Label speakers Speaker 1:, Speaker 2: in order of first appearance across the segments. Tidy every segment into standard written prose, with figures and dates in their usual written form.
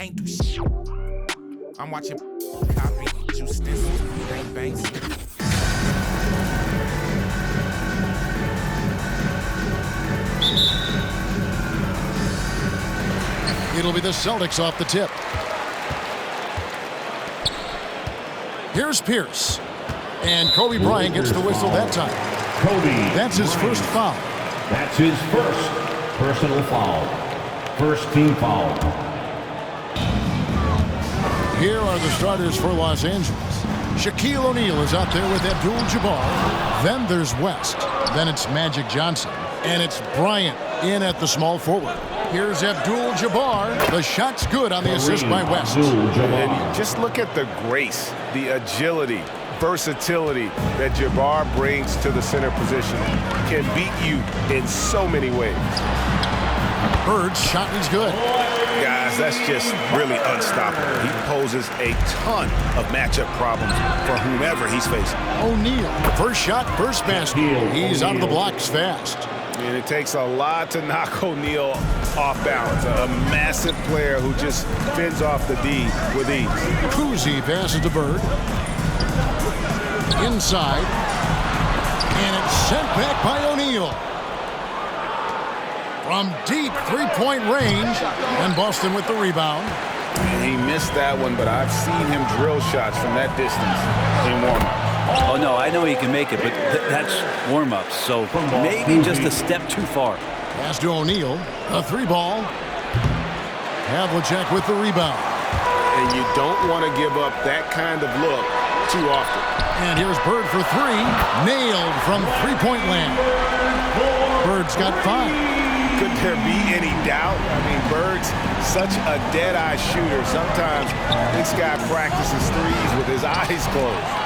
Speaker 1: can't do shit. I'm watching copy you stencils, bang bangs.
Speaker 2: It'll be the Celtics off the tip. Here's Pierce. And Kobe Bryant gets the whistle that time. That's his first foul.
Speaker 3: That's his first personal foul. First team foul.
Speaker 2: Here are the starters for Los Angeles. Shaquille O'Neal is out there with Abdul-Jabbar. Then there's West. Then it's Magic Johnson. And it's Bryant in at the small forward. Here's Abdul-Jabbar. The shot's good on the assist by West.
Speaker 4: And just look at the grace, the agility, versatility that Jabbar brings to the center position. Can beat you in so many ways.
Speaker 2: Bird's shot is good.
Speaker 4: Guys, that's just really unstoppable. He poses a ton of matchup problems for whomever he's facing.
Speaker 2: O'Neal, first shot, first basket. He's out of the blocks fast.
Speaker 4: And it takes a lot to knock O'Neal off balance. A massive player who just fends off the D with ease.
Speaker 2: Cousy passes to Bird. Inside. And it's sent back by O'Neal. From deep three-point range. And Boston with the rebound.
Speaker 4: He missed that one, but I've seen him drill shots from that distance in warm-up.
Speaker 5: Oh, no, I know he can make it, but that's warm-ups, so maybe just a step too far.
Speaker 2: Pass to O'Neal. A three ball. Havlicek with the rebound.
Speaker 4: And you don't want to give up that kind of look too often.
Speaker 2: And here's Bird for three. Nailed from three-point land. Bird's got 5.
Speaker 4: Could there be any doubt? I mean, Bird's such a dead-eye shooter. Sometimes this guy practices threes with his eyes closed.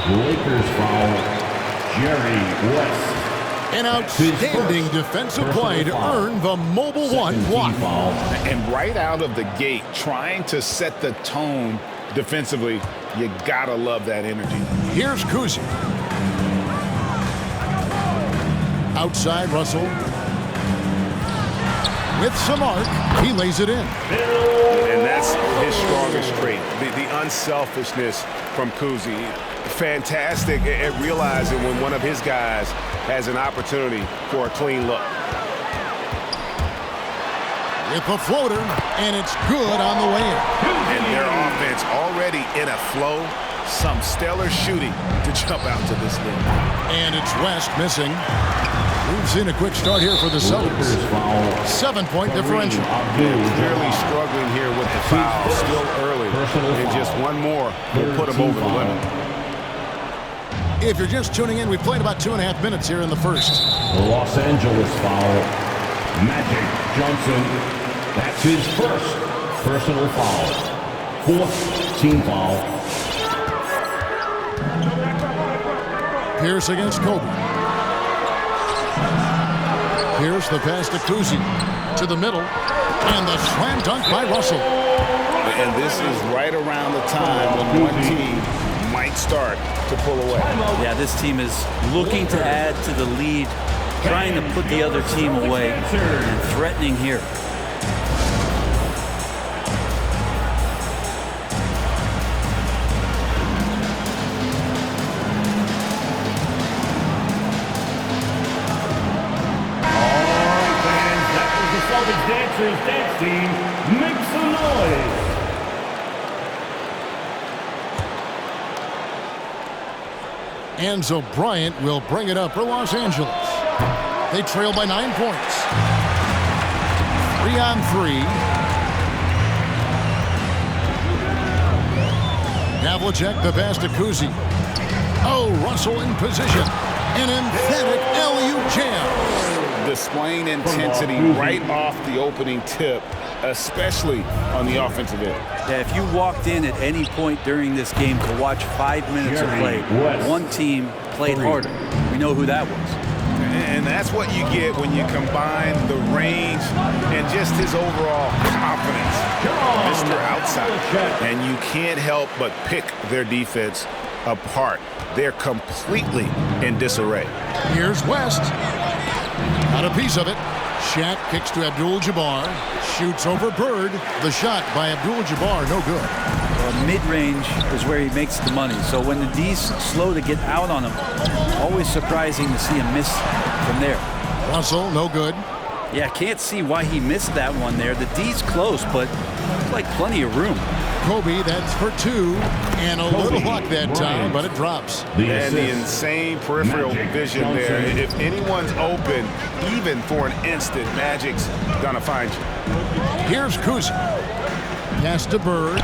Speaker 3: Lakers foul, Jerry West.
Speaker 2: An outstanding defensive play to earn the Mobile One block.
Speaker 4: And right out of the gate, trying to set the tone defensively, you gotta love that energy.
Speaker 2: Here's Cousy. Outside, Russell. With some arc, he lays it in.
Speaker 4: And that's his strongest trait, the unselfishness from Cousy. Fantastic at realizing when one of his guys has an opportunity for a clean look.
Speaker 2: With the floater, and it's good on the way in.
Speaker 4: And their offense already in a flow. Some stellar shooting to jump out to this thing.
Speaker 2: And it's West missing. We've seen a quick start here for the Celtics. 7-point differential.
Speaker 4: Clearly struggling here with the foul. Still early. And just one more will put him over the limit.
Speaker 2: If you're just tuning in, we've played about 2.5 minutes here in the first.
Speaker 3: The Los Angeles foul, Magic Johnson. That's his first personal foul. 4th team foul.
Speaker 2: Pierce against Kobe. Here's the pass to Cousy. To the middle. And the slam dunk by Russell.
Speaker 4: And this is right around the time when one team might start to pull away.
Speaker 5: Yeah, this team is looking to add to the lead, trying to put the other team away, and threatening here.
Speaker 3: Dancers Dance Team, make some noise.
Speaker 2: Enzo Bryant will bring it up for Los Angeles. They trail by 9 points. 3-on-3. Havlicek, the pass to Cousy. Oh, Russell in position. An emphatic alley-oop jam.
Speaker 4: Displaying intensity right off the opening tip, especially on the offensive end.
Speaker 5: Yeah, if you walked in at any point during this game to watch 5 minutes of play, one team played harder. We know who that was.
Speaker 4: And that's what you get when you combine the range and just his overall confidence. Mr. Outside. And you can't help but pick their defense apart. They're completely in disarray.
Speaker 2: Here's West. Got a piece of it. Shaq kicks to Abdul-Jabbar. Shoots over Bird. The shot by Abdul-Jabbar, no good.
Speaker 5: Well, mid-range is where he makes the money. So when the D's slow to get out on him, always surprising to see him miss from there.
Speaker 2: Russell, no good.
Speaker 5: Yeah, can't see why he missed that one there. The D's close, but it's like plenty of room.
Speaker 2: Kobe, that's for 2. And a little luck that time, but it drops.
Speaker 4: And the insane peripheral vision there. If anyone's open, even for an instant, Magic's gonna find you.
Speaker 2: Here's Kuzma. Pass to Bird.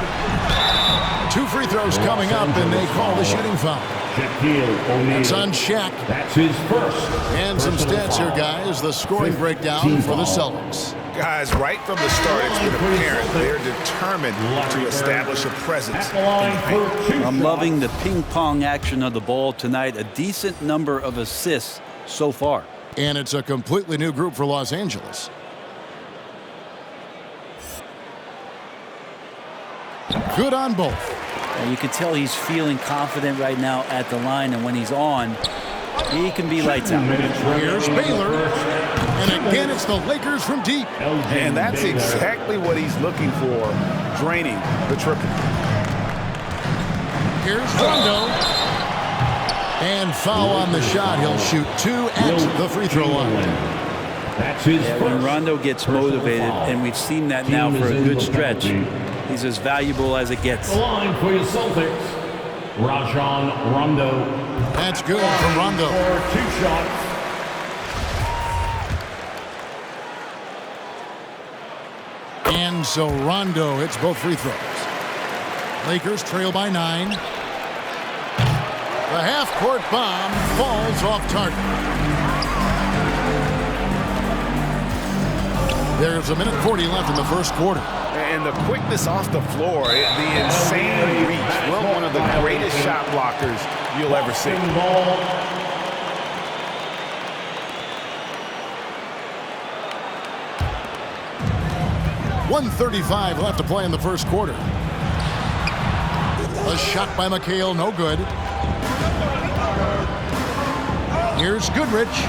Speaker 2: 2 free throws coming up, and they call the shooting foul. It's on Shaq.
Speaker 3: That's his first.
Speaker 2: And some stats here, guys. The scoring breakdown for the Celtics.
Speaker 4: Guys, right from the start, it's been apparent they're determined to establish a presence.
Speaker 5: I'm loving the ping-pong action of the ball tonight. A decent number of assists so far.
Speaker 2: And it's a completely new group for Los Angeles. Good on both.
Speaker 5: And you can tell he's feeling confident right now at the line, and when he's on, he can be lights out.
Speaker 2: Here's Baylor. And again, it's the Lakers from deep.
Speaker 4: And that's exactly what he's looking for, draining the triple.
Speaker 2: Here's Rondo. And foul on the shot. He'll shoot 2 at the free throw line.
Speaker 3: That's his first.
Speaker 5: When Rondo gets motivated, and we've seen that now for a good stretch, he's as valuable as it gets.
Speaker 3: The line for your Celtics, Rajon Rondo.
Speaker 2: That's good from Rondo.
Speaker 3: For 2 shots.
Speaker 2: And so Rondo hits both free throws. Lakers trail by 9. The half-court bomb falls off target. There's a minute 40 left in the first quarter.
Speaker 4: And the quickness off the floor, the insane reach. Well, one of the greatest shot blockers you'll ever see.
Speaker 2: 1:35 left to play in the first quarter. A shot by McHale, no good. Here's Goodrich.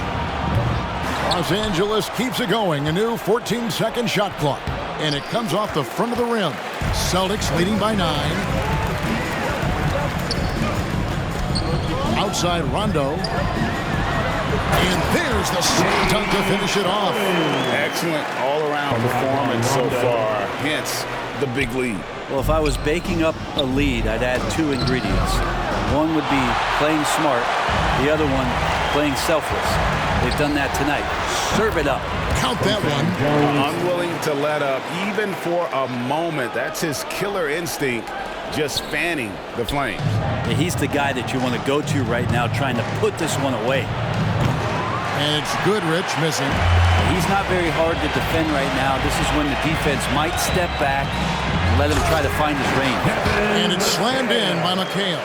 Speaker 2: Los Angeles keeps it going. A new 14-second shot clock. And it comes off the front of the rim. Celtics leading by 9. Outside Rondo. And there's the slam dunk to finish it off.
Speaker 4: Excellent all-around performance so far. Hence the big lead.
Speaker 5: Well, if I was baking up a lead, I'd add 2 ingredients. One would be playing smart. The other one, playing selfless. They've done that tonight. Serve it up.
Speaker 2: Count that one.
Speaker 4: Unwilling to let up, even for a moment. That's his killer instinct, just fanning the flames.
Speaker 5: Yeah, he's the guy that you want to go to right now, trying to put this one away.
Speaker 2: And it's Goodrich missing.
Speaker 5: He's not very hard to defend right now. This is when the defense might step back and let him try to find his range.
Speaker 2: And it's slammed in by McHale.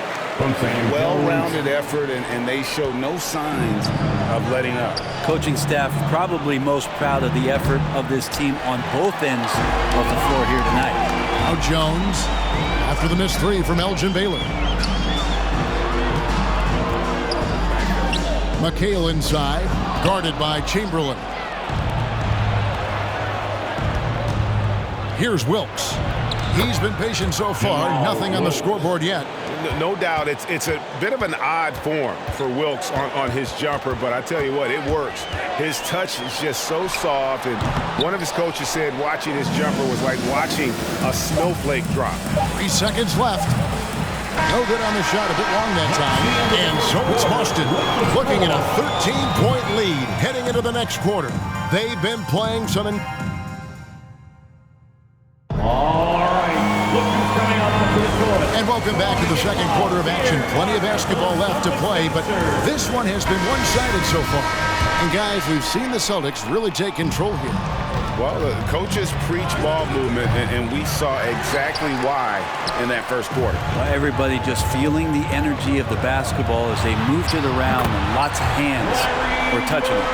Speaker 4: Well-rounded effort, and they show no signs of letting up.
Speaker 5: Coaching staff probably most proud of the effort of this team on both ends of the floor here tonight.
Speaker 2: Now Jones after the missed 3 from Elgin Baylor. McHale inside, guarded by Chamberlain. Here's Wilkes. He's been patient so far, nothing on the scoreboard yet.
Speaker 4: No doubt, it's a bit of an odd form for Wilkes on his jumper, but I tell you what, it works. His touch is just so soft, and one of his coaches said watching his jumper was like watching a snowflake drop.
Speaker 2: 3 seconds left. No good on the shot, a bit long that time. And so it's Boston, looking at a 13-point lead heading into the next quarter. They've been playing some... And welcome back to the second quarter of action. Plenty of basketball left to play, but this one has been one-sided so far. And guys, we've seen the Celtics really take control here.
Speaker 4: Well, the coaches preach ball movement, and we saw exactly why in that first quarter.
Speaker 5: Well, everybody just feeling the energy of the basketball as they moved it around, and lots of hands were touching it.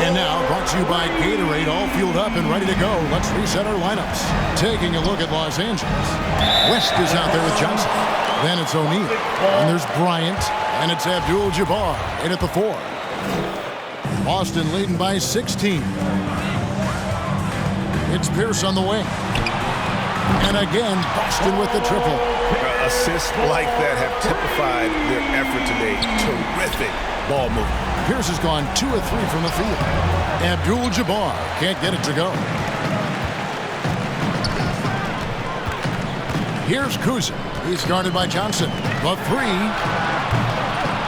Speaker 2: And now, brought to you by Gatorade, all fueled up and ready to go. Let's reset our lineups. Taking a look at Los Angeles. West is out there with Johnson. Then it's O'Neal. And there's Bryant. And it's Abdul-Jabbar in at the 4. Boston leading by 16. It's Pierce on the wing. And again, Boston with the triple.
Speaker 4: Assists like that have typified their effort today. Terrific ball movement.
Speaker 2: Pierce has gone 2 of 3 from the field. Abdul-Jabbar can't get it to go. Here's Kuzin. He's guarded by Johnson. The 3.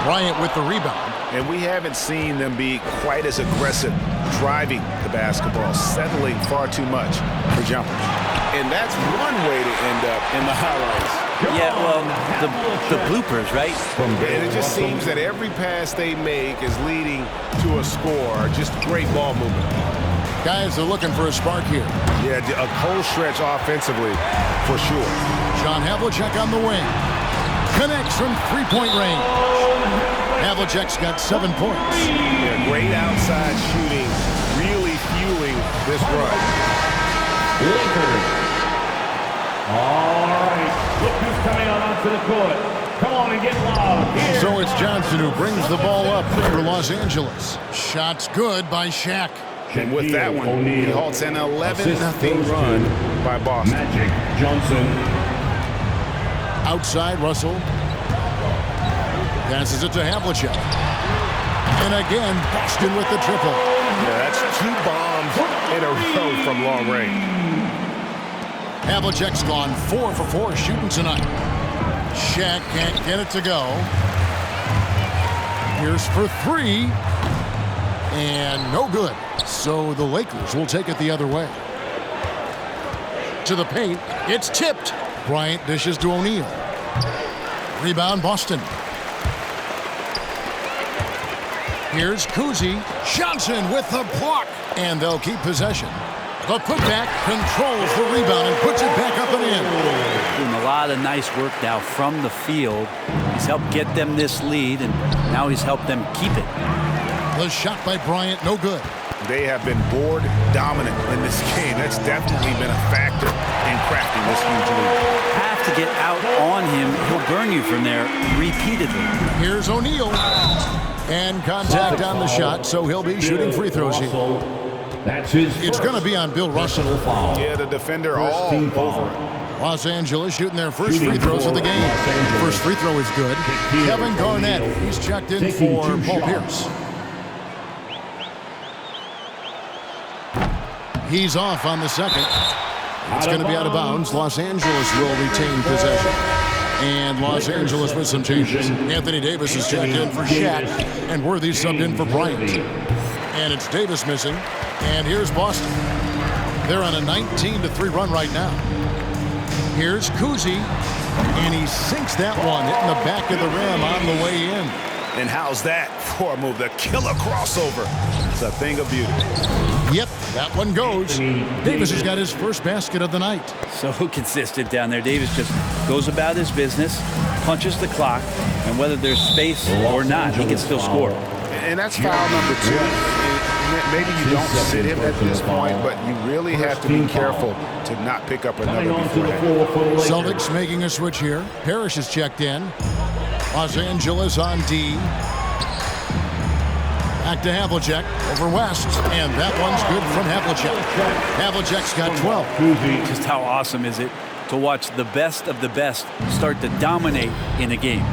Speaker 2: Bryant with the rebound.
Speaker 4: And we haven't seen them be quite as aggressive driving the basketball, settling far too much for jumpers. And that's one way to end up in the highlights.
Speaker 5: Yeah, well, the bloopers, right?
Speaker 4: And it just seems that every pass they make is leading to a score. Just great ball movement.
Speaker 2: Guys are looking for a spark here.
Speaker 4: Yeah, a cold stretch offensively for sure.
Speaker 2: John Havlicek on the wing. Connects from three-point range. Havlicek's got 7 points.
Speaker 4: Yeah, great outside shooting, really fueling this run.
Speaker 3: Lakers. All right, look who's coming on onto the court. Come on and get loud. Here.
Speaker 2: So it's Johnson who brings the ball up for Los Angeles. Shot's good by Shaq.
Speaker 4: And with that one, he halts an 11-0 run by Boston.
Speaker 3: Magic Johnson.
Speaker 2: Outside, Russell. Passes it to Havlicek. And again, Boston with the triple.
Speaker 4: Yeah, that's 2 bombs in a row from long range.
Speaker 2: Havlicek's gone 4 for 4 shooting tonight. Shaq can't get it to go. Here's for 3. And no good. So the Lakers will take it the other way. To the paint. It's tipped. Bryant dishes to O'Neal. Rebound, Boston. Here's Kuzi. Johnson with the block. And they'll keep possession. The putback controls the rebound and puts it back up and in.
Speaker 5: Doing a lot of nice work now from the field. He's helped get them this lead, and now he's helped them keep it.
Speaker 2: The shot by Bryant, no good.
Speaker 4: They have been board dominant in this game. That's definitely been a factor in crafting this huge lead.
Speaker 5: Have to get out on him. He'll burn you from there repeatedly.
Speaker 2: Here's O'Neal. And contact on the shot, so he'll be shooting free throws here.
Speaker 3: That's his.
Speaker 2: It's going to be on Bill Russell.
Speaker 4: Yeah, the defender all over it.
Speaker 2: Los Angeles shooting their first free throws of the game. First free throw is good. Kevin Garnett, he's checked in for Paul Pierce. He's off on the second. It's going to be out of bounds. Los Angeles will retain possession. And Los Angeles with some changes. Anthony Davis is checked in for Shaq, and Worthy subbed in for Bryant. And it's Davis missing. And here's Boston. They're on a 19-3 run right now. Here's Kuzi, and he sinks that one, hitting the back of the rim on the way in.
Speaker 4: And how's that for a move? The killer crossover. It's a thing of beauty.
Speaker 2: Yep, that one goes. Davis has got his first basket of the night.
Speaker 5: So consistent down there. Davis just goes about his business, punches the clock, and whether there's space or not, he can still score.
Speaker 4: And that's foul number 2. Maybe you don't sit him at this point, but you really have to be careful to not pick up another beforehand.
Speaker 2: Celtics making a switch here. Parrish is checked in. Los Angeles on D. Back to Havlicek over West, and that one's good from Havlicek. Havlicek's got 12.
Speaker 5: Just how awesome is it to watch the best of the best start to dominate in a game.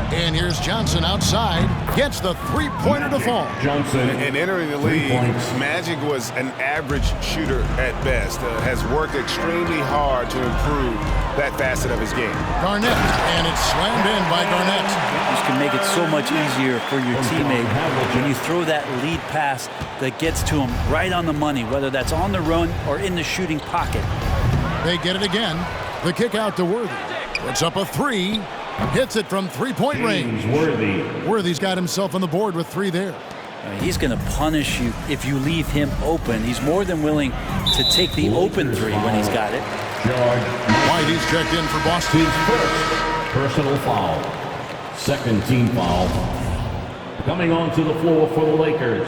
Speaker 2: And here's Johnson outside. Gets the three-pointer to fall.
Speaker 3: Johnson.
Speaker 4: And entering the league, Magic was an average shooter at best. Has worked extremely hard to improve that facet of his game.
Speaker 2: Garnett, and it's slammed in by Garnett.
Speaker 5: This can make it so much easier for your teammate when you throw that lead pass that gets to him right on the money, whether that's on the run or in the shooting pocket.
Speaker 2: They get it again. The kick out to Worthy. Puts up a 3. Hits it from three-point range. Worthy's got himself on the board with 3 there.
Speaker 5: He's going to punish you if you leave him open. He's more than willing to take the open 3 when he's got it.
Speaker 2: Whitey's checked in for Boston.
Speaker 3: His first personal foul. Second team foul. Coming onto the floor for the Lakers.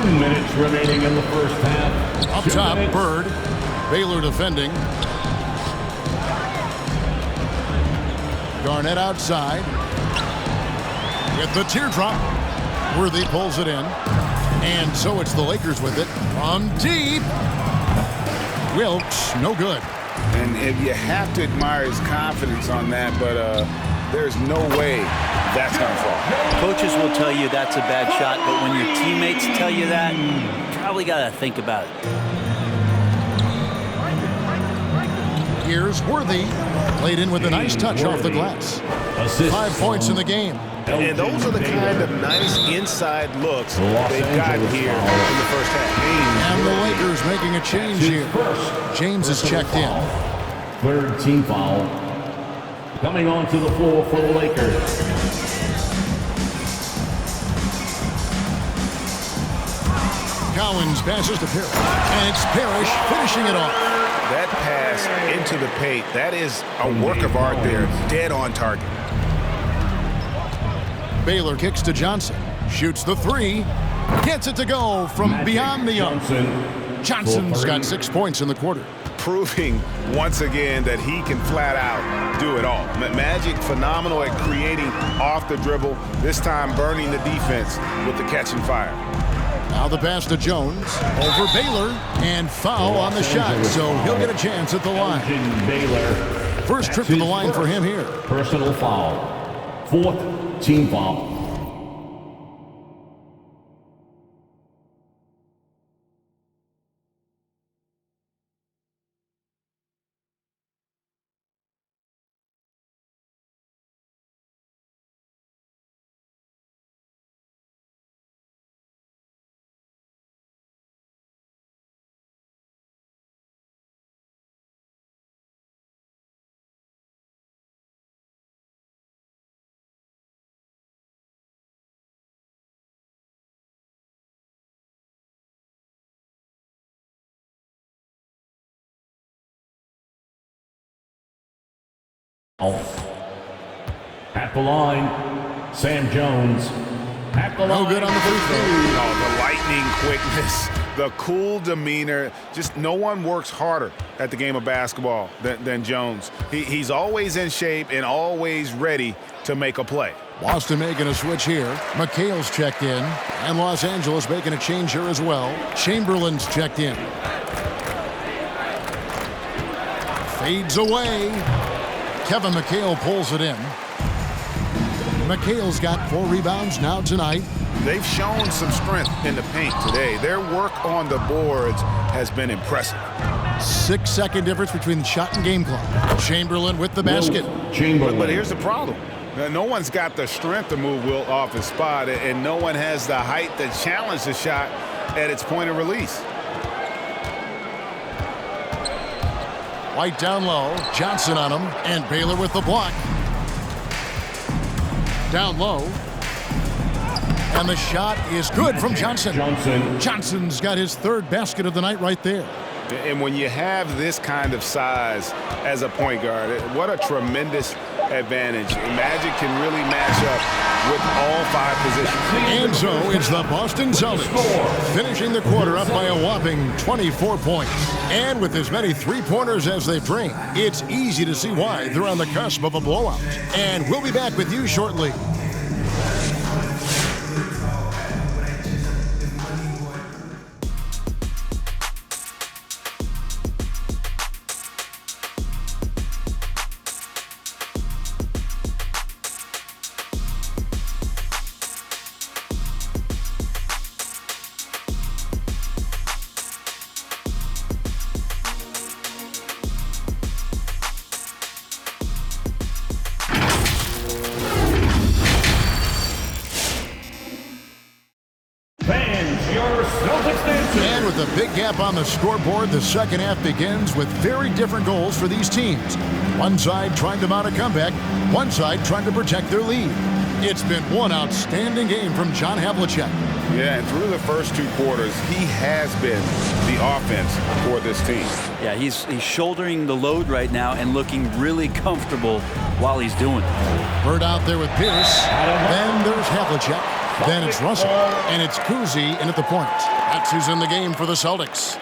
Speaker 3: Minutes remaining in the first half.
Speaker 2: Up top, Bird. Baylor defending. Garnett outside. With the teardrop. Worthy pulls it in. And so it's the Lakers with it. From deep. Wilkes, no good.
Speaker 4: And if you have to admire his confidence on that, but there's no way that's going to fall.
Speaker 5: Coaches will tell you that's a bad shot, but when your teammates tell you that, you probably got to think about it.
Speaker 2: Here's Worthy. Played in with a nice touch off the glass. 5 points in the game.
Speaker 4: And those are the kind of nice inside looks they've gotten here in the first half.
Speaker 2: And the Lakers making a change here. James is checked in.
Speaker 3: Third team foul. Coming onto the floor for the Lakers.
Speaker 2: Collins passes to Parrish. And it's Parrish finishing it off.
Speaker 4: That pass into the paint, that is a work of art there. Dead on target.
Speaker 2: Baylor kicks to Johnson. Shoots the three. Gets it to go from beyond the arc. Johnson's got 6 points in the quarter.
Speaker 4: Proving once again that he can flat out do it all. Magic phenomenal at creating off the dribble. This time burning the defense with the catch and fire.
Speaker 2: Now the pass to Jones. Over Baylor. And foul on the shot. So he'll get a chance at the line. First trip to the line for him here.
Speaker 3: Personal foul. Fourth team foul. At the line, Sam Jones. At the line.
Speaker 2: No good on the free throw.
Speaker 4: Oh, the lightning quickness, the cool demeanor. Just no one works harder at the game of basketball than Jones. He's always in shape and always ready to make a play.
Speaker 2: Boston making a switch here. McHale's checked in. And Los Angeles making a change here as well. Chamberlain's checked in. Fades away. Kevin McHale pulls it in. McHale's got 4 rebounds now tonight.
Speaker 4: They've shown some strength in the paint today. Their work on the boards has been impressive.
Speaker 2: 6-second difference between the shot and game clock. Chamberlain with the basket.
Speaker 4: But here's the problem. No one's got the strength to move Wilt off his spot, and no one has the height to challenge the shot at its point of release.
Speaker 2: White down low. Johnson on him. And Baylor with the block. Down low. And the shot is good from Johnson. Johnson's got his 3rd basket of the night right there.
Speaker 4: And when you have this kind of size as a point guard, what a tremendous advantage. Magic can really match up with all 5 positions.
Speaker 2: And so it's the Boston Celtics finishing the quarter up by a whopping 24 points. And with as many 3-pointers as they bring, it's easy to see why they're on the cusp of a blowout. And we'll be back with you shortly. And with a big gap on the scoreboard, the second half begins with very different goals for these teams. One side trying to mount a comeback, one side trying to protect their lead. It's been one outstanding game from John Havlicek.
Speaker 4: Yeah, and through the first 2 quarters, he has been the offense for this team.
Speaker 5: Yeah, he's shouldering the load right now and looking really comfortable while he's doing it.
Speaker 2: Bird out there with Pierce. Then there's Havlicek. Then it's Russell. And it's Cousy in at the point. That's who's in the game for the Celtics.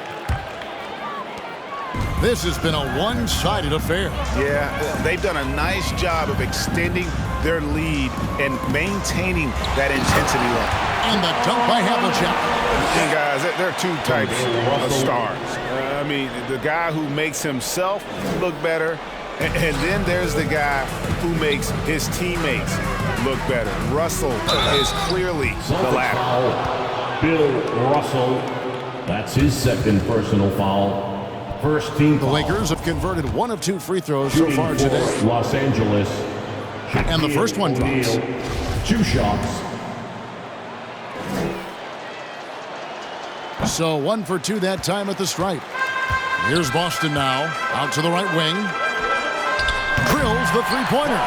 Speaker 2: This has been a one-sided affair.
Speaker 4: Yeah, they've done a nice job of extending their lead and maintaining that intensity level.
Speaker 2: And the dunk by Havlicek.
Speaker 4: And guys, there are two types of stars. I mean, the guy who makes himself look better, and then there's the guy who makes his teammates look better. Russell is clearly the latter.
Speaker 3: Foul. Bill Russell. That's his second personal foul. First team
Speaker 2: The
Speaker 3: foul.
Speaker 2: Lakers have converted 1 of 2 free throws so far
Speaker 3: Shooting
Speaker 2: today.
Speaker 3: for Los Angeles.
Speaker 2: And the first one drops.
Speaker 3: O'Neal. 2 shots.
Speaker 2: So 1 for 2 that time at the stripe. Here's Boston now. Out to the right wing. Drills the three-pointer.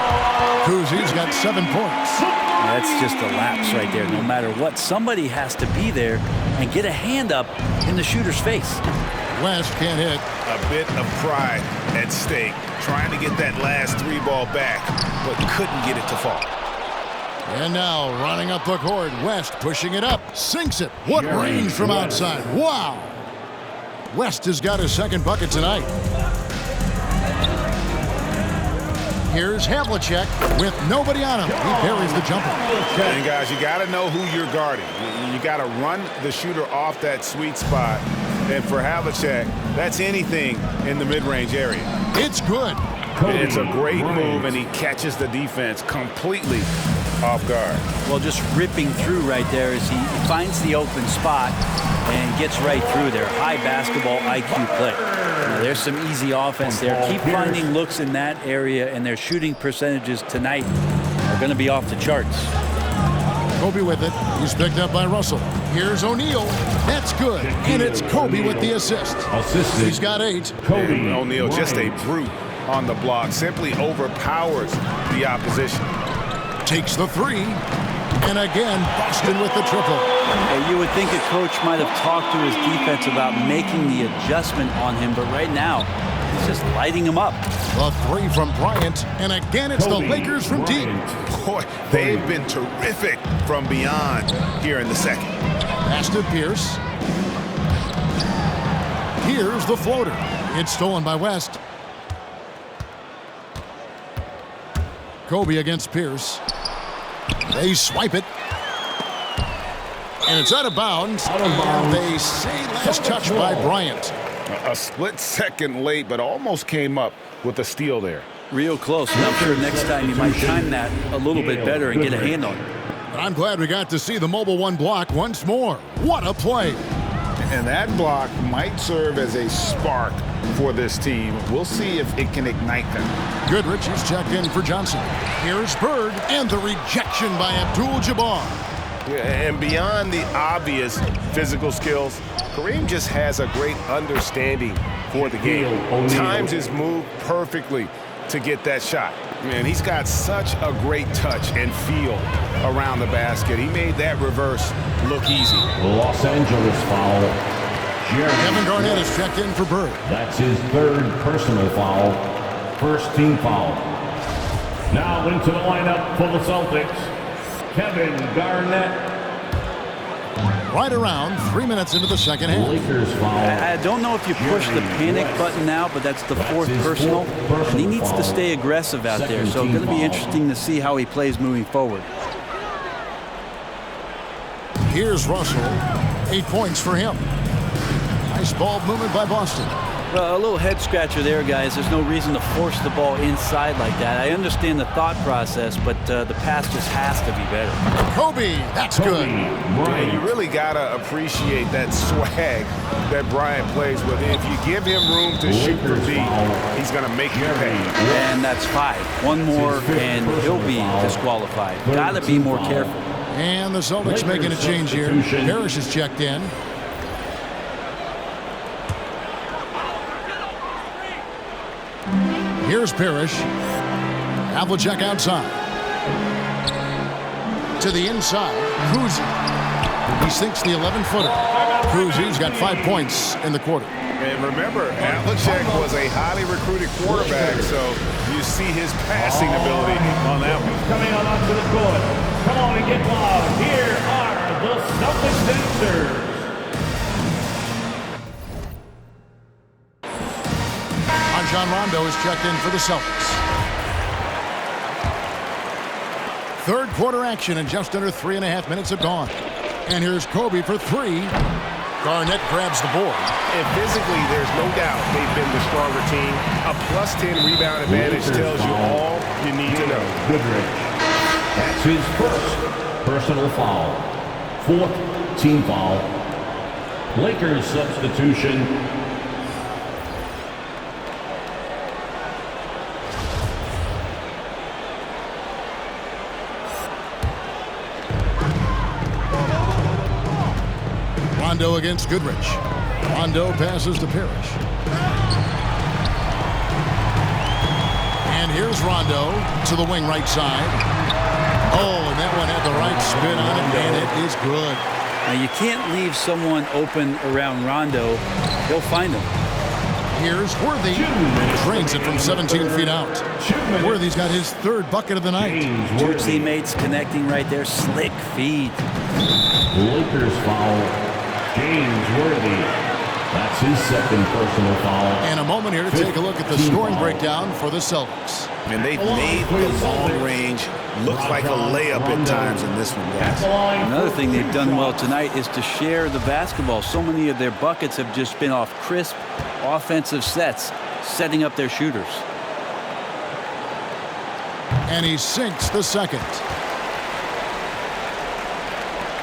Speaker 2: Kuzi's got 7 points.
Speaker 5: That's just a lapse right there. No matter what, somebody has to be there and get a hand up in the shooter's face.
Speaker 2: West can't hit.
Speaker 4: A bit of pride at stake, trying to get that last 3-ball back, but couldn't get it to fall.
Speaker 2: And now running up the court. West pushing it up. Sinks it. What range from outside. Wow. West has got his second bucket tonight. Here's Havlicek with nobody on him. He parries the jumper.
Speaker 4: And guys, you got to know who you're guarding. You got to run the shooter off that sweet spot. And for Havlicek, that's anything in the mid-range area.
Speaker 2: It's good.
Speaker 4: It's a great move, and he catches the defense completely off guard.
Speaker 5: Well, just ripping through right there as he finds the open spot and gets right through there. High basketball IQ play. Now, there's some easy offense there. Keep finding looks in that area, and their shooting percentages tonight are going to be off the charts.
Speaker 2: Kobe with it. He's picked up by Russell. Here's O'Neal. That's good. And it's Kobe with the assist. He's got 8.
Speaker 4: And O'Neal, just a brute on the block, simply overpowers the opposition.
Speaker 2: Takes the 3. And again, Boston with the triple.
Speaker 5: You would think a coach might have talked to his defense about making the adjustment on him, but right now, he's just lighting him up.
Speaker 2: A 3 from Bryant, and again it's the Lakers from deep.
Speaker 4: Boy, they've been terrific from beyond here in the second.
Speaker 2: Pass to Pierce. Here's the floater. It's stolen by West. Kobe against Pierce. They swipe it. And it's out of bounds. And they say last touch by Bryant.
Speaker 4: A split second late, but almost came up with a steal there.
Speaker 5: Real close, and I'm sure next time you might time that a little bit better and get a hand on it.
Speaker 2: I'm glad we got to see the Mobile One block once more. What a play.
Speaker 4: And that block might serve as a spark for this team. We'll see if it can ignite them.
Speaker 2: Goodrich is checked in for Johnson. Here's Bird, and the rejection by Abdul-Jabbar.
Speaker 4: And beyond the obvious physical skills, Kareem just has a great understanding for the game. Times his move perfectly to get that shot. Man, he's got such a great touch and feel around the basket. He made that reverse look easy.
Speaker 3: Los Angeles foul.
Speaker 2: Kevin Garnett is checked in for Bird.
Speaker 3: That's his 3rd personal foul. First team foul. Now into the lineup for the Celtics, Kevin Garnett.
Speaker 2: Right around 3 minutes into the second half.
Speaker 3: Lakers foul.
Speaker 5: I don't know if you push the panic button now, but that's the 4th personal. And he needs to stay aggressive out there. So it's going to be interesting to see how he plays moving forward.
Speaker 2: Here's Russell. 8 points for him. Nice ball movement by Boston.
Speaker 5: Well, a little head scratcher there, guys. There's no reason to force the ball inside like that. I understand the thought process, but the pass just has to be better.
Speaker 2: Kobe, that's good.
Speaker 4: And you really got to appreciate that swag that Bryant plays with. If you give him room to shoot from deep, he's going to make you pay.
Speaker 5: And that's 5. One more, and he'll be disqualified. Got to be more careful.
Speaker 2: And the Celtics making a change here. Parrish is checked in. Here's Parrish. Havlicek outside. To the inside. Kuzi. He sinks the 11-footer. Kuzi's got 5 points in the quarter.
Speaker 4: And remember, Havlicek was a highly recruited quarterback, so you see his passing ability on that one.
Speaker 3: Coming on onto the court. Come on and get loud. Here are the Celtics dancers.
Speaker 2: Rajon Rondo is checked in for the Celtics. Third quarter action and just under 3.5 minutes have gone. And here's Kobe for three. Garnett grabs the board.
Speaker 4: And physically, there's no doubt they've been the stronger team. A plus 10 rebound advantage tells you all you need to know.
Speaker 3: Goodrich. That's his first personal foul. Fourth team foul. Lakers substitution.
Speaker 2: Rondo against Goodrich. Rondo passes to Parrish. And here's Rondo to the wing right side. Oh, and that one had the right spin on it, and it is good.
Speaker 5: Now, you can't leave someone open around Rondo. He'll find him.
Speaker 2: Here's Worthy. Drains it from 17 feet out. Worthy's got his third bucket of the night.
Speaker 5: Two teammates connecting right there. Slick feed.
Speaker 3: Lakers foul. James Worthy. That's his second personal foul.
Speaker 2: And a moment here to take a look at the scoring breakdown for the Celtics.
Speaker 4: And they've made the long range look like a layup at times in this one, guys.
Speaker 5: Another thing they've done well tonight is to share the basketball. So many of their buckets have just been off crisp offensive sets, setting up their shooters.
Speaker 2: And he sinks the second.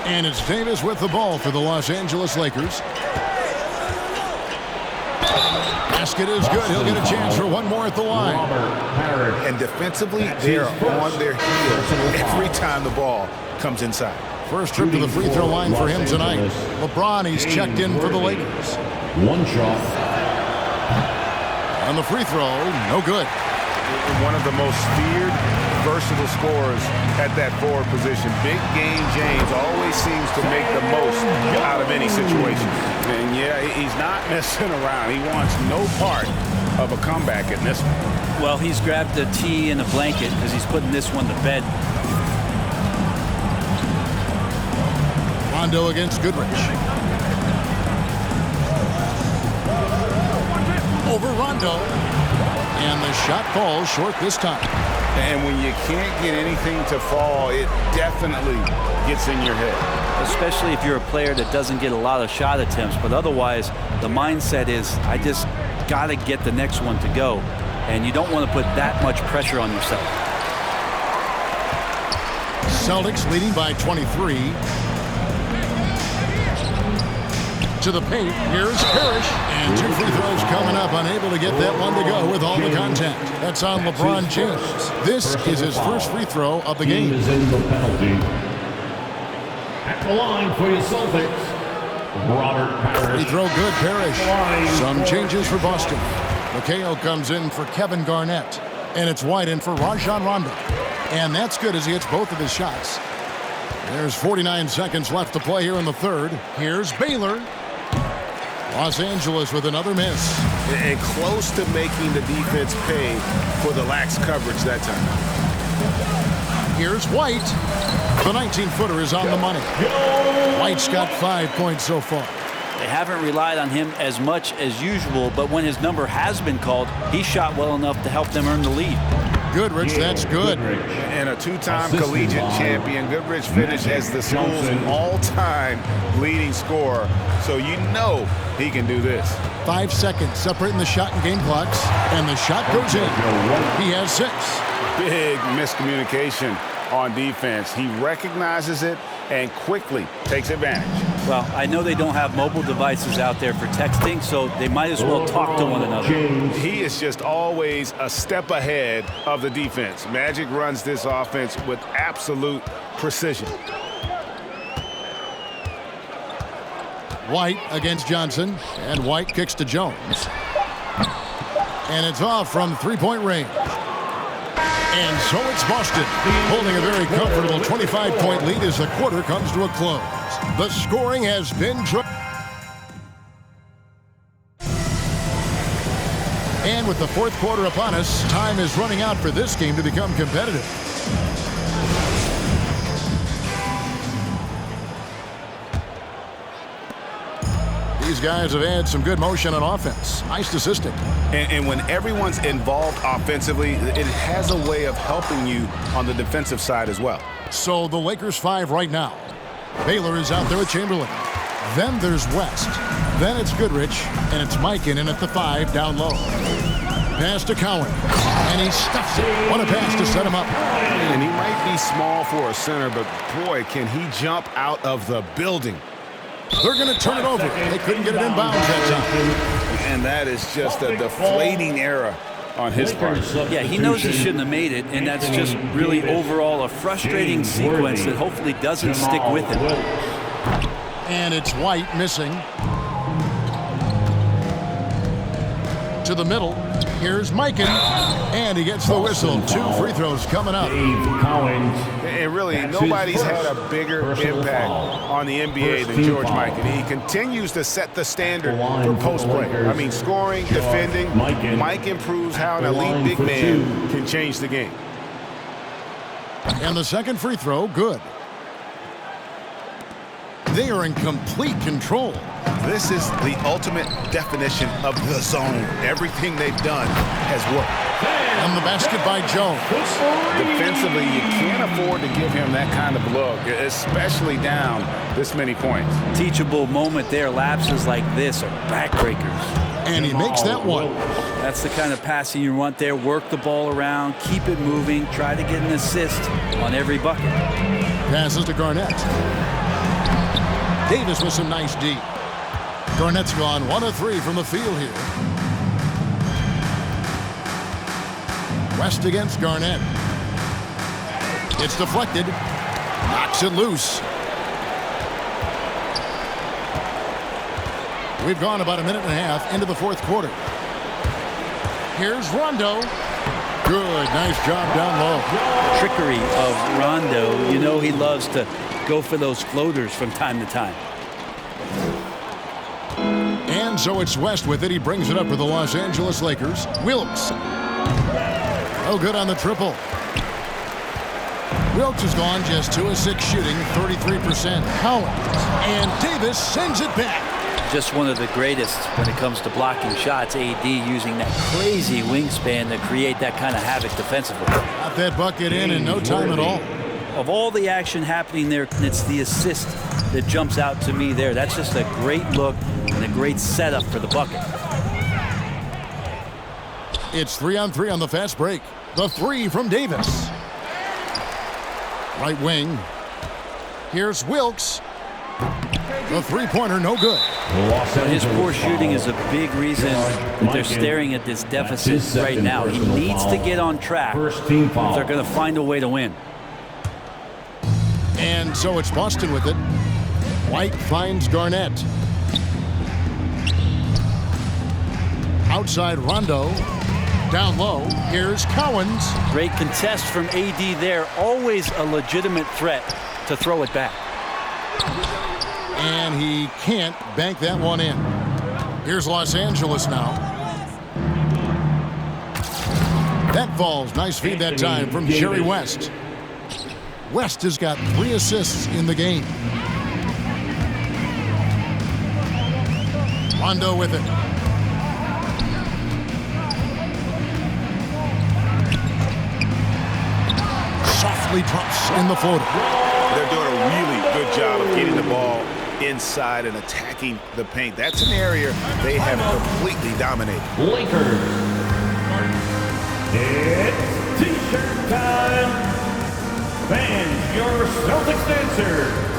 Speaker 2: And it's Davis with the ball for the Los Angeles Lakers. Basket is good. He'll get a chance for one more at the line.
Speaker 4: And defensively, they are on their heels every time the ball comes inside.
Speaker 2: First trip to the free throw line for him tonight. LeBron, he's checked in for the Lakers.
Speaker 3: One shot.
Speaker 2: On the free throw, no good.
Speaker 4: One of the most feared, versatile scorers at that forward position. Big game James always seems to make the most out of any situation. And yeah, he's not messing around. He wants no part of a comeback in this one.
Speaker 5: Well, he's grabbed a tee and a blanket because he's putting this one to bed.
Speaker 2: Rondo against Goodrich. Over Rondo. And the shot falls short this time.
Speaker 4: And when you can't get anything to fall, it definitely gets in your head.
Speaker 5: Especially if you're a player that doesn't get a lot of shot attempts. But otherwise, the mindset is, I just got to get the next one to go. And you don't want to put that much pressure on yourself.
Speaker 2: Celtics leading by 23. To the paint, here's Parrish. And two free throws coming up, unable to get that one to go with all the contact. That's on LeBron James. This is his first free throw of the game.
Speaker 3: Is in the penalty. At the line for your Celtics, Robert Parrish.
Speaker 2: Free throw good, Parrish. Some changes for Boston. Mikhail comes in for Kevin Garnett. And it's White in for Rajon Rondo. And that's good as he hits both of his shots. There's 49 seconds left to play here in the third. Here's Baylor. Los Angeles with another miss.
Speaker 4: And close to making the defense pay for the lax coverage that time.
Speaker 2: Here's White. The 19-footer is on the money. White's got 5 points so far.
Speaker 5: They haven't relied on him as much as usual, but when his number has been called, he shot well enough to help them earn the lead.
Speaker 2: Goodrich, that's good.
Speaker 4: And a two-time collegiate champion, Goodrich finished as the school's all-time leading scorer. So you know he can do this.
Speaker 2: 5 seconds separating the shot and game clocks. And the shot goes in. He has 6.
Speaker 4: Big miscommunication on defense. He recognizes it and quickly takes advantage.
Speaker 5: Well, I know they don't have mobile devices out there for texting, so they might as well talk to one another.
Speaker 4: He is just always a step ahead of the defense. Magic runs this offense with absolute precision.
Speaker 2: White against Johnson. And White kicks to Jones. And it's off from three-point range. And so it's Boston, holding a very comfortable 25-point lead as the quarter comes to a close. The scoring has been and with the fourth quarter upon us, time is running out for this game to become competitive. these guys have had some good motion on offense. Nice statistic.
Speaker 4: And when everyone's involved offensively, it has a way of helping you on the defensive side as well.
Speaker 2: So the Lakers 5 right now. Baylor is out there with Chamberlain. Then there's West. Then it's Goodrich, and it's Mikan in at the 5 down low. Pass to Cowan, and he stuffs it. What a pass to set him up.
Speaker 4: And he might be small for a center, but boy, can he jump out of the building.
Speaker 2: They're going to turn it over. They couldn't get it inbounds that time.
Speaker 4: And that is just a deflating error on his part.
Speaker 5: Yeah, he knows he shouldn't have made it, and that's just really overall a frustrating sequence that hopefully doesn't stick with him.
Speaker 2: And it's White missing. To the middle. Here's Mikan. And he gets the whistle. 2 free throws coming up.
Speaker 4: And really, nobody's had a bigger impact on the NBA than George Mikan. He continues to set the standard for post play. I mean, scoring, defending. Mike improves how an elite big man can change the game.
Speaker 2: And the second free throw, good. They are in complete control.
Speaker 4: This is the ultimate definition of the zone. Everything they've done has worked.
Speaker 2: And the basket by Jones.
Speaker 4: Defensively, you can't afford to give him that kind of look, especially down this many points.
Speaker 5: Teachable moment there. Lapses like this are backbreakers.
Speaker 2: And he makes that one.
Speaker 5: That's the kind of passing you want there. Work the ball around, keep it moving, try to get an assist on every bucket.
Speaker 2: Passes to Garnett. Davis with some nice D. Garnett's gone 1 of 3 from the field here. West against Garnett. It's deflected. Knocks it loose. We've gone about a minute and a half into the fourth quarter. Here's Rondo. Good, nice job down low.
Speaker 5: Trickery of Rondo. You know he loves to go for those floaters from time to time.
Speaker 2: And so it's West with it. He brings it up for the Los Angeles Lakers. Wilkes. Oh, good on the triple. Wilkes has gone just 2 of 6 shooting, 33%. Collins. And Davis sends it back.
Speaker 5: Just one of the greatest when it comes to blocking shots. AD using that crazy wingspan to create that kind of havoc defensively.
Speaker 2: Got that bucket in no time at all.
Speaker 5: Of all the action happening there, it's the assist that jumps out to me there. That's just a great look and a great setup for the bucket.
Speaker 2: It's 3-on-3 on the fast break. The 3 from Davis. Right wing. Here's Wilkes. The three-pointer, no good.
Speaker 5: His poor shooting is a big reason that they're staring at this deficit right now. He needs to get on track if they're going to find a way to win.
Speaker 2: And so it's Boston with it. White finds Garnett. Outside Rondo. Down low. Here's Cowens.
Speaker 5: Great contest from AD there. Always a legitimate threat to throw it back.
Speaker 2: And he can't bank that one in. Here's Los Angeles now. That falls. Nice feed that time from Jerry West. West has got 3 assists in the game. Rondo with it. Softly drops in the floater.
Speaker 4: They're doing a really good job of getting the ball inside and attacking the paint. That's an area they have completely dominated.
Speaker 3: Lakers. It's T-shirt time. Fans, your Celtics answer.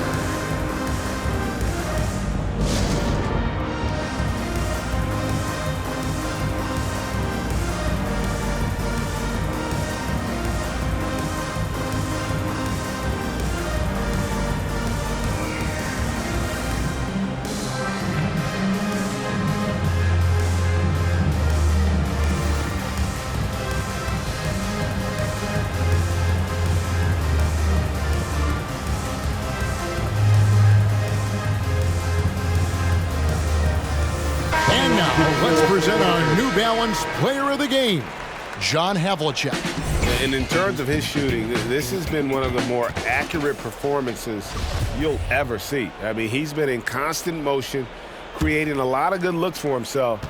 Speaker 2: Let's present our New Balance Player of the Game, John Havlicek.
Speaker 4: And in terms of his shooting, this has been one of the more accurate performances you'll ever see. I mean, he's been in constant motion, creating a lot of good looks for himself.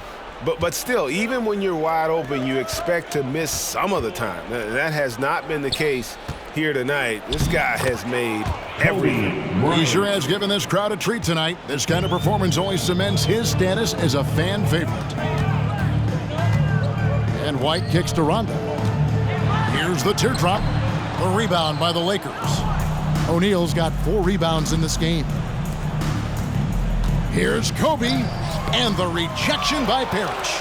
Speaker 4: But still, even when you're wide open, you expect to miss some of the time. That has not been the case here tonight. This guy has made everything.
Speaker 2: He sure has given this crowd a treat tonight. This kind of performance only cements his status as a fan favorite. And White kicks to Rondo. Here's the teardrop. The rebound by the Lakers. O'Neal's got 4 rebounds in this game. Here's Kobe, and the rejection by Parrish.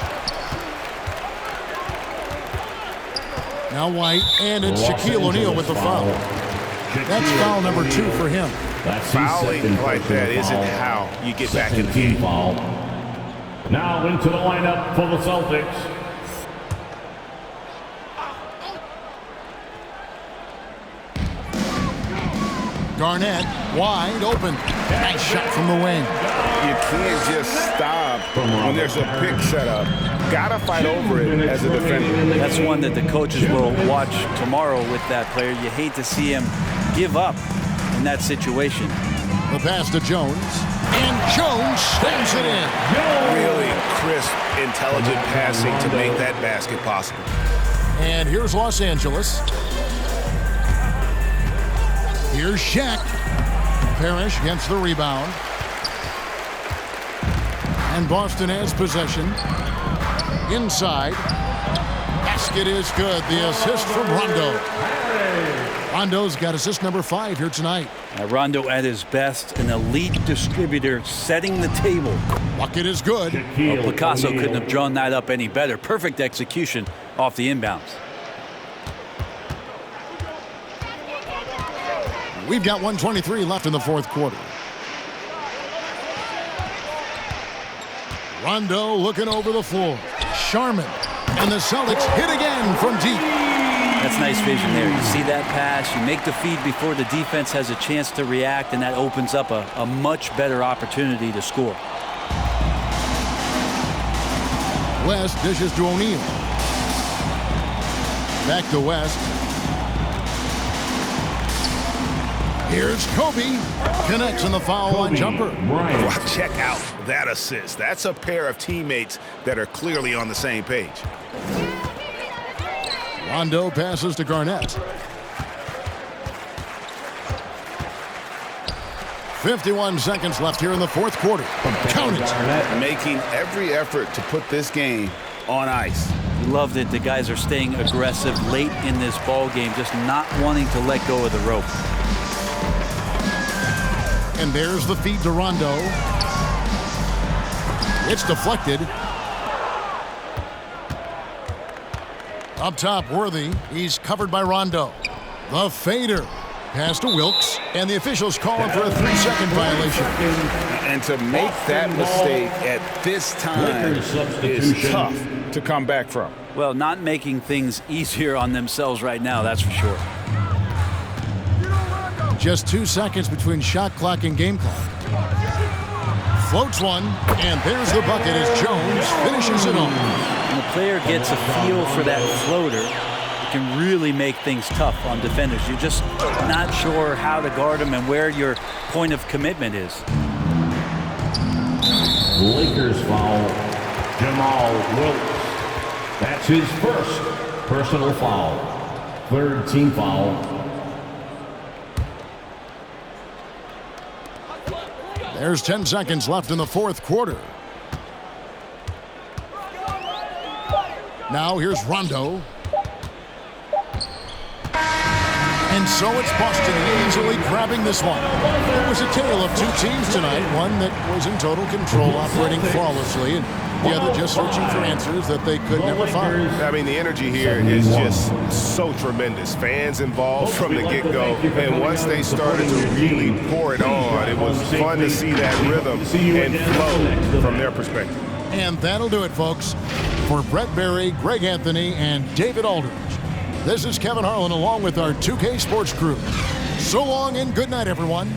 Speaker 2: Now White, and it's Shaquille O'Neal with the foul. That's foul number 2 for him.
Speaker 4: Fouling like that isn't how you get back in the game.
Speaker 3: Foul. Now into the lineup for the Celtics.
Speaker 2: Garnett, wide open. Nice shot from the wing.
Speaker 4: You can't just stop when there's a pick set up. Gotta fight over it as a defender.
Speaker 5: That's one that the coaches will watch tomorrow with that player. You hate to see him give up in that situation.
Speaker 2: The pass to Jones, and Jones slams it in.
Speaker 4: Really crisp, intelligent passing to make that basket possible.
Speaker 2: And here's Los Angeles. Here's Shaq. Parrish gets the rebound. And Boston has possession. Inside. Basket is good. The assist from Rondo. Rondo's got assist number 5 here tonight.
Speaker 5: Rondo at his best, an elite distributor, setting the table.
Speaker 2: Bucket is good.
Speaker 5: Well, Picasso couldn't have drawn that up any better. Perfect execution off the inbounds.
Speaker 2: We've got 1:23 left in the 4th quarter. Rondo looking over the floor. Sharman. And the Celtics hit again from deep.
Speaker 5: That's nice vision there. You see that pass, you make the feed before the defense has a chance to react, and that opens up a much better opportunity to score.
Speaker 2: West dishes to O'Neal. Back to West. Here's Kobe. Connects on the foul line jumper.
Speaker 4: Well, check out that assist. That's a pair of teammates that are clearly on the same page.
Speaker 2: Rondo passes to Garnett. 51 seconds left here in the 4th quarter. Count it.
Speaker 4: Making every effort to put this game on ice.
Speaker 5: Love that the guys are staying aggressive late in this ball game, just not wanting to let go of the rope.
Speaker 2: And there's the feed to Rondo. It's deflected. Up top, Worthy. He's covered by Rondo. The fader. Pass to Wilkes. And the officials call him for a 3-second violation.
Speaker 4: And to make that mistake at this time is tough to come back from.
Speaker 5: Well, not making things easier on themselves right now, that's for sure.
Speaker 2: Just 2 seconds between shot clock and game clock. Floats one, and there's the bucket as Jones finishes it off.
Speaker 5: When the player gets a feel for that floater, it can really make things tough on defenders. You're just not sure how to guard them and where your point of commitment is.
Speaker 3: Lakers foul. Jamal Wilkes. That's his first personal foul. 3rd team foul.
Speaker 2: There's 10 seconds left in the 4th quarter. Now here's Rondo. And so it's Boston easily grabbing this one. It was a tale of 2 teams tonight. One that was in total control, operating flawlessly, and the other just searching for answers that they could never find.
Speaker 4: I mean, the energy here is just so tremendous. Fans involved from the get-go, and once they started to really pour it on, it was fun to see that rhythm and flow from their perspective.
Speaker 2: And that'll do it, folks. For Brett Berry, Greg Anthony, and David Aldridge, this is Kevin Harlan along with our 2K Sports crew. So long and good night, everyone.